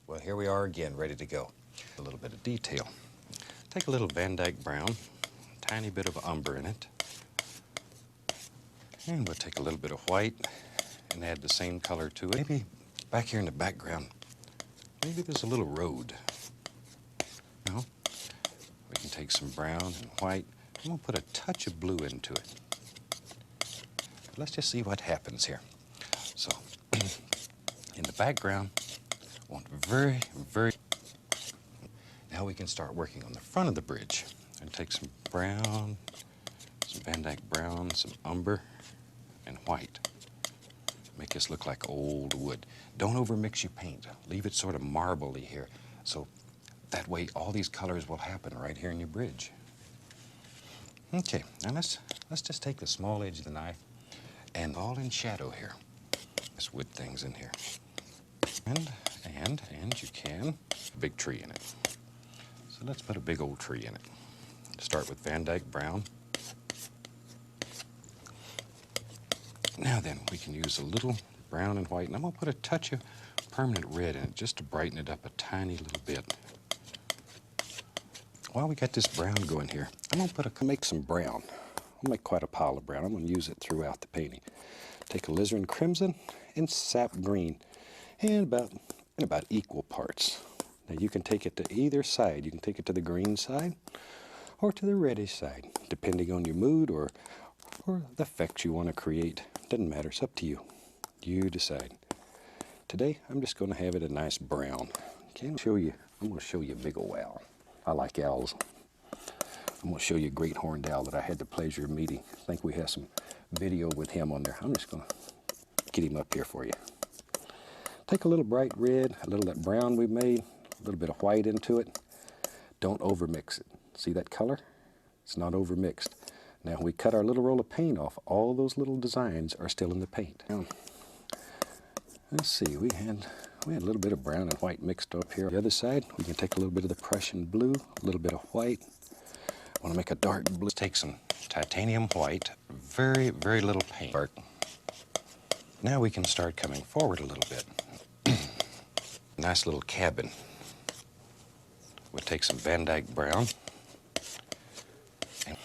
Well, here we are again, ready to go. A little bit of detail. Take a little Van Dyke brown, a tiny bit of umber in it. And we'll take a little bit of white and add the same color to it. Maybe back here in the background, maybe there's a little road. You know? We can take some brown and white, and we'll put a touch of blue into it. Let's just see what happens here. So, in the background, I want very. Now we can start working on the front of the bridge. And take some brown, some Van Dyke brown, some umber, and white. Make this look like old wood. Don't overmix your paint. Leave it sort of marbly here. So that way all these colors will happen right here in your bridge. Okay, now let's just take the small edge of the knife and all in shadow here. Just wood things in here. And you can, a big tree in it. So let's put a big old tree in it. Start with Van Dyke brown. Now then, we can use a little brown and white, and I'm gonna put a touch of permanent red in it just to brighten it up a tiny little bit. While we got this brown going here, I'm gonna make some brown. I'll make quite a pile of brown. I'm gonna use it throughout the painting. Take alizarin crimson and sap green, and about equal parts. Now you can take it to either side. You can take it to the green side or to the reddish side, depending on your mood or the effect you want to create. Doesn't matter, it's up to you. You decide. Today, I'm just going to have it a nice brown. Okay, I'm going to show you a big old owl. I like owls. I'm going to show you a great horned owl that I had the pleasure of meeting. I think we have some video with him on there. I'm just going to get him up here for you. Take a little bright red, a little of that brown we made, a little bit of white into it. Don't overmix it. See that color? It's not overmixed. Now, when we cut our little roll of paint off, all those little designs are still in the paint. Now, let's see, we had a little bit of brown and white mixed up here. The other side, we can take a little bit of the Prussian blue, a little bit of white. I want to make a dark blue. Let's take some titanium white, very little paint. Now we can start coming forward a little bit. Nice little cabin. We'll take some Van Dyke brown. And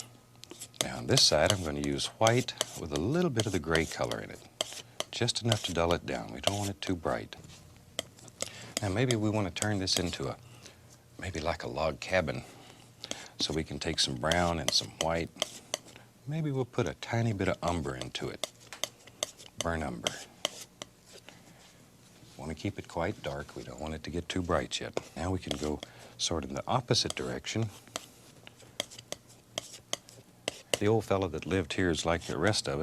now on this side, I'm going to use white with a little bit of the gray color in it. Just enough to dull it down. We don't want it too bright. Now maybe we want to turn this into maybe like a log cabin. So we can take some brown and some white. Maybe we'll put a tiny bit of umber into it. Burnt umber. Want to keep it quite dark. We don't want it to get too bright yet. Now we can go sort of in the opposite direction. The old fellow that lived here is like the rest of us.